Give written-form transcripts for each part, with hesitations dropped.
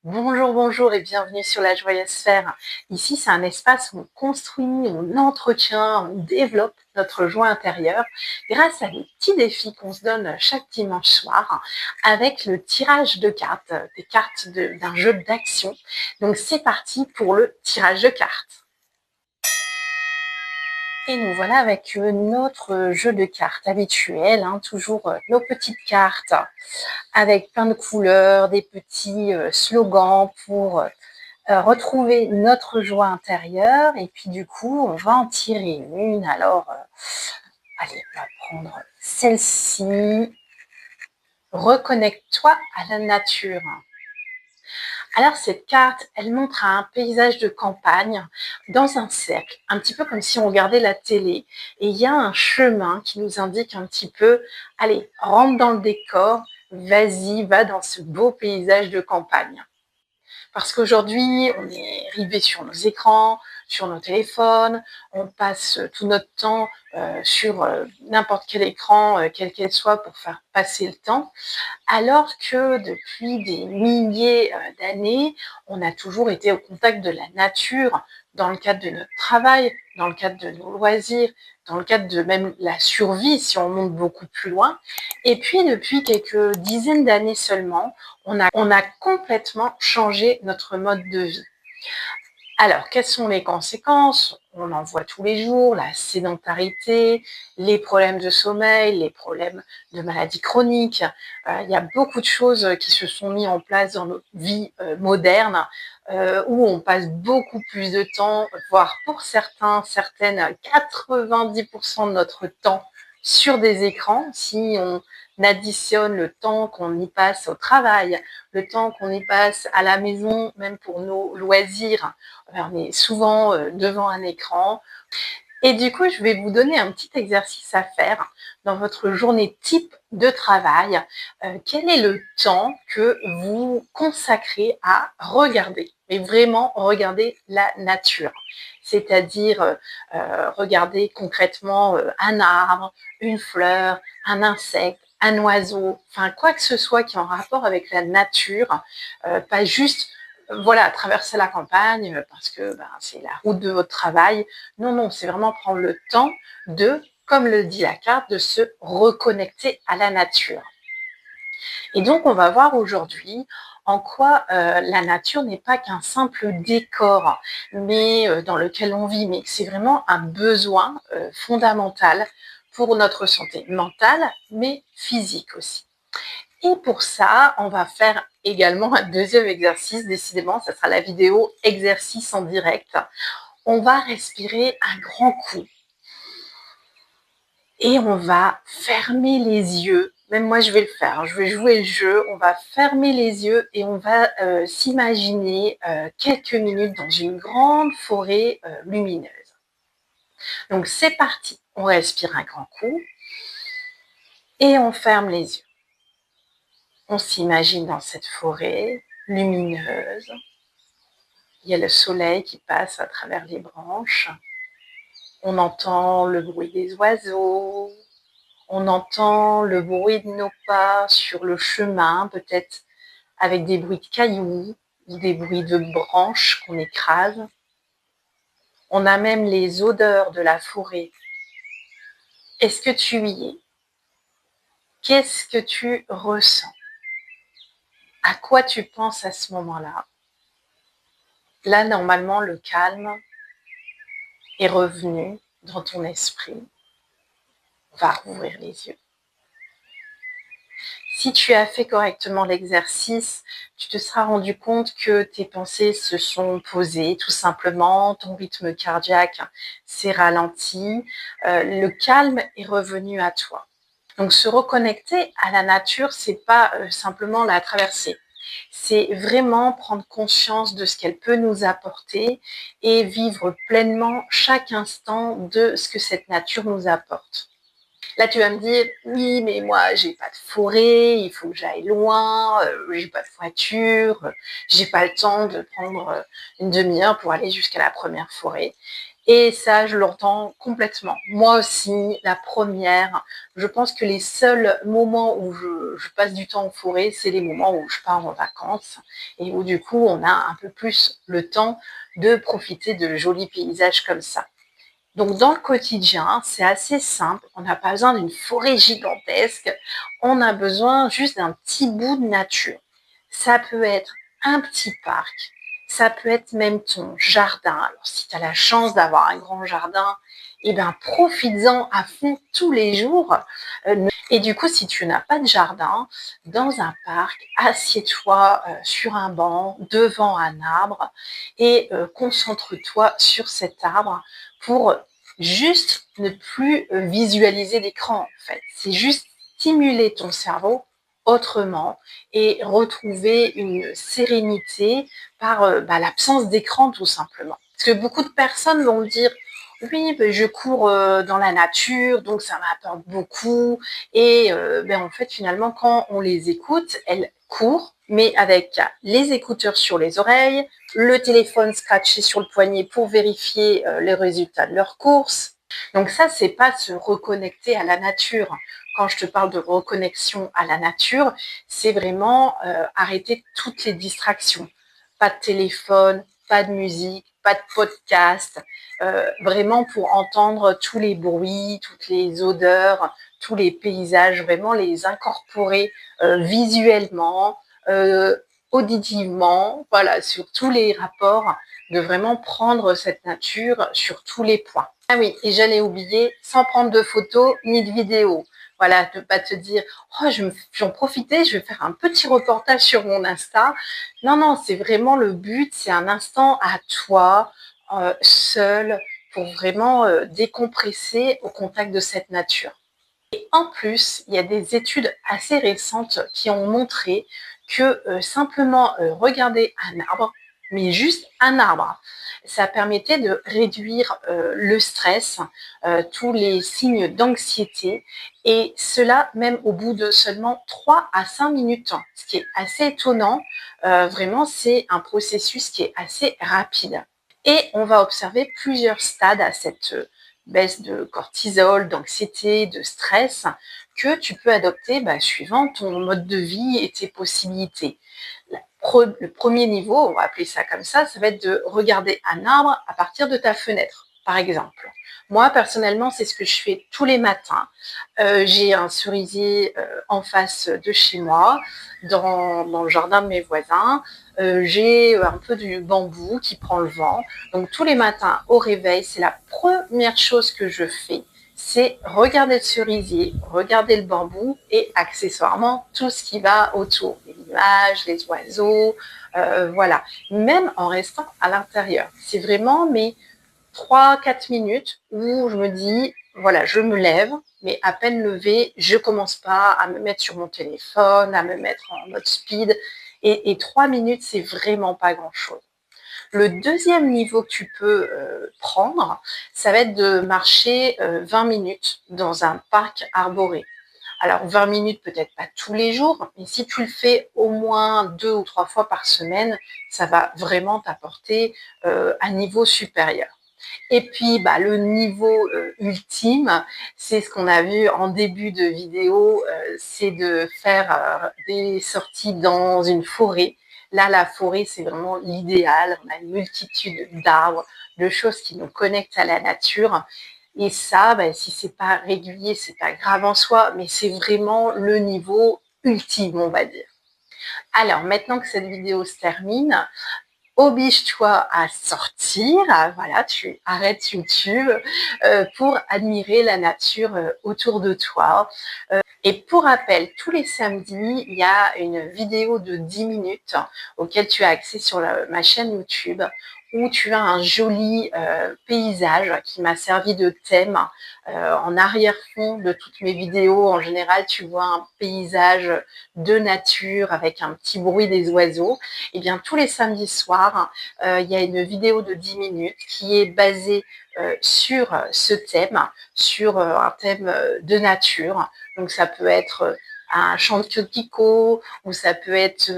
Bonjour, bonjour et bienvenue sur la Joyeuse Sphère. Ici, c'est un espace où on construit, on entretient, on développe notre joie intérieure grâce à des petits défis qu'on se donne chaque dimanche soir avec le tirage de cartes, des cartes d'un jeu d'action. Donc, c'est parti pour le tirage de cartes. Et nous voilà avec notre jeu de cartes habituel, toujours nos petites cartes avec plein de couleurs, des petits slogans pour retrouver notre joie intérieure. Et puis du coup, on va en tirer une. Alors, allez, on va prendre celle-ci. Reconnecte-toi à la nature. Alors cette carte, elle montre un paysage de campagne dans un cercle, un petit peu comme si on regardait la télé. Et il y a un chemin qui nous indique un petit peu, allez, rentre dans le décor, vas-y, va dans ce beau paysage de campagne. Parce qu'aujourd'hui, on est rivé sur nos écrans, sur nos téléphones, on passe tout notre temps sur n'importe quel écran, quel qu'elle soit, pour faire passer le temps, alors que depuis des milliers d'années, on a toujours été au contact de la nature, dans le cadre de notre travail, dans le cadre de nos loisirs, dans le cadre de même la survie, si on monte beaucoup plus loin. Et puis, depuis quelques dizaines d'années seulement, on a complètement changé notre mode de vie. Alors, quelles sont les conséquences? On en voit tous les jours, la sédentarité, les problèmes de sommeil, les problèmes de maladies chroniques. Il y a beaucoup de choses qui se sont mises en place dans notre vie moderne, où on passe beaucoup plus de temps, voire pour certaines, 90% de notre temps sur des écrans. Si on additionne le temps qu'on y passe au travail, le temps qu'on y passe à la maison, même pour nos loisirs, on est souvent devant un écran. Et du coup, je vais vous donner un petit exercice à faire dans votre journée type de travail. Quel est le temps que vous consacrez à regarder, mais vraiment regarder la nature? C'est-à-dire regarder concrètement un arbre, une fleur, un insecte, un oiseau, enfin quoi que ce soit qui est en rapport avec la nature, pas juste voilà, traverser la campagne parce que c'est la route de votre travail. Non, non, c'est vraiment prendre le temps de, comme le dit la carte, de se reconnecter à la nature. Et donc, on va voir aujourd'hui en quoi la nature n'est pas qu'un simple décor, mais dans lequel on vit, mais c'est vraiment un besoin fondamental pour notre santé mentale, mais physique aussi. Et pour ça, on va faire également un deuxième exercice. Décidément, ça sera la vidéo exercice en direct. On va respirer un grand coup. Et on va fermer les yeux. Même moi, je vais le faire. Je vais jouer le jeu. On va fermer les yeux et on va s'imaginer quelques minutes dans une grande forêt lumineuse. Donc, c'est parti. On respire un grand coup et on ferme les yeux. On s'imagine dans cette forêt lumineuse. Il y a le soleil qui passe à travers les branches. On entend le bruit des oiseaux. On entend le bruit de nos pas sur le chemin, peut-être avec des bruits de cailloux ou des bruits de branches qu'on écrase. On a même les odeurs de la forêt. Est-ce que tu y es? Qu'est-ce que tu ressens? À quoi tu penses à ce moment-là? Là, normalement, le calme est revenu dans ton esprit. On va rouvrir les yeux. Si tu as fait correctement l'exercice, tu te seras rendu compte que tes pensées se sont posées tout simplement, ton rythme cardiaque s'est ralenti, le calme est revenu à toi. Donc se reconnecter à la nature, c'est pas simplement la traverser. C'est vraiment prendre conscience de ce qu'elle peut nous apporter et vivre pleinement chaque instant de ce que cette nature nous apporte. Là, tu vas me dire, oui, mais moi, j'ai pas de forêt, il faut que j'aille loin, j'ai pas de voiture, j'ai pas le temps de prendre une demi-heure pour aller jusqu'à la première forêt. Et ça, je l'entends complètement. Moi aussi, la première, je pense que les seuls moments où je passe du temps en forêt, c'est les moments où je pars en vacances et où du coup, on a un peu plus le temps de profiter de jolis paysages comme ça. Donc, dans le quotidien, c'est assez simple. On n'a pas besoin d'une forêt gigantesque. On a besoin juste d'un petit bout de nature. Ça peut être un petit parc. Ça peut être même ton jardin. Alors, si tu as la chance d'avoir un grand jardin, eh ben, profites-en à fond tous les jours. Et du coup, si tu n'as pas de jardin, dans un parc, assieds-toi sur un banc, devant un arbre et concentre-toi sur cet arbre pour juste ne plus visualiser l'écran, en fait. C'est juste stimuler ton cerveau autrement et retrouver une sérénité par l'absence d'écran, tout simplement. Parce que beaucoup de personnes vont dire oui, ben, je cours dans la nature, donc ça m'apporte beaucoup. Et en fait, finalement, quand on les écoute, elles courent, mais avec les écouteurs sur les oreilles, le téléphone scratché sur le poignet pour vérifier les résultats de leur course. Donc ça, c'est pas se reconnecter à la nature. Quand je te parle de reconnexion à la nature, c'est vraiment arrêter toutes les distractions. Pas de téléphone, pas de musique, pas de podcast, vraiment pour entendre tous les bruits, toutes les odeurs, tous les paysages, vraiment les incorporer visuellement, auditivement, voilà, sur tous les rapports, de vraiment prendre cette nature sur tous les points. Ah oui, et j'allais oublier, sans prendre de photos ni de vidéos. Voilà, ne pas te dire, oh, j'en profiter, je vais faire un petit reportage sur mon Insta. Non, non, c'est vraiment le but, c'est un instant à toi, seul, pour vraiment décompresser au contact de cette nature. Et en plus, il y a des études assez récentes qui ont montré que simplement regarder un arbre, mais juste un arbre, ça permettait de réduire le stress, tous les signes d'anxiété, et cela même au bout de seulement 3 à 5 minutes, ce qui est assez étonnant. Vraiment, c'est un processus qui est assez rapide. Et on va observer plusieurs stades à cette baisse de cortisol, d'anxiété, de stress que tu peux adopter suivant ton mode de vie et tes possibilités. Le premier niveau, on va appeler ça comme ça va être de regarder un arbre à partir de ta fenêtre, par exemple. Moi, personnellement, c'est ce que je fais tous les matins. J'ai un cerisier en face de chez moi, dans le jardin de mes voisins. J'ai un peu du bambou qui prend le vent. Donc, tous les matins, au réveil, c'est la première chose que je fais. C'est regarder le cerisier, regarder le bambou et accessoirement tout ce qui va autour, les nuages, les oiseaux, voilà. Même en restant à l'intérieur. C'est vraiment mes 3-4 minutes où je me dis, voilà, je me lève, mais à peine levée, je commence pas à me mettre sur mon téléphone, à me mettre en mode speed. Et 3 minutes, c'est vraiment pas grand-chose. Le deuxième niveau que tu peux prendre, ça va être de marcher 20 minutes dans un parc arboré. Alors 20 minutes, peut-être pas tous les jours, mais si tu le fais au moins 2 ou 3 fois par semaine, ça va vraiment t'apporter un niveau supérieur. Et puis, le niveau ultime, c'est ce qu'on a vu en début de vidéo, c'est de faire des sorties dans une forêt. Là, la forêt, c'est vraiment l'idéal. On a une multitude d'arbres, de choses qui nous connectent à la nature. Et ça, si c'est pas régulier, c'est pas grave en soi, mais c'est vraiment le niveau ultime, on va dire. Alors, maintenant que cette vidéo se termine, oblige-toi à sortir, voilà, tu arrêtes YouTube pour admirer la nature autour de toi. Et pour rappel, tous les samedis, il y a une vidéo de 10 minutes auquel tu as accès sur ma chaîne YouTube où tu as un joli paysage qui m'a servi de thème en arrière-fond de toutes mes vidéos. En général, tu vois un paysage de nature avec un petit bruit des oiseaux. Et bien, tous les samedis soirs, il y a une vidéo de 10 minutes qui est basée sur ce thème, sur un thème de nature. Donc, ça peut être un champ de coquelicots, ou ça peut être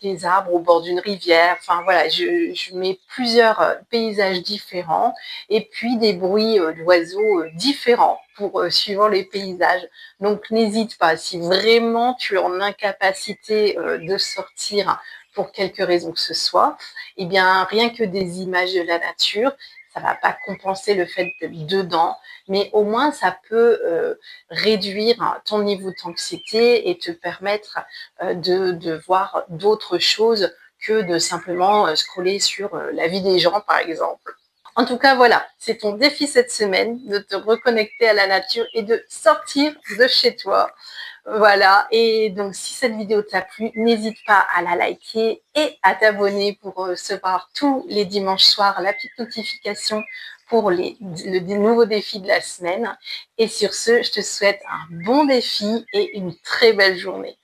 des arbres au bord d'une rivière. Enfin voilà, je mets plusieurs paysages différents et puis des bruits d'oiseaux différents pour suivant les paysages. Donc n'hésite pas, si vraiment tu es en incapacité de sortir pour quelque raison que ce soit, eh bien rien que des images de la nature, ça va pas compenser le fait d'être dedans, mais au moins ça peut réduire ton niveau d'anxiété et te permettre de voir d'autres choses que de simplement scroller sur la vie des gens, par exemple. En tout cas, voilà, c'est ton défi cette semaine de te reconnecter à la nature et de sortir de chez toi. Voilà, et donc si cette vidéo t'a plu, n'hésite pas à la liker et à t'abonner pour recevoir tous les dimanches soirs la petite notification pour le nouveau défi de la semaine. Et sur ce, je te souhaite un bon défi et une très belle journée.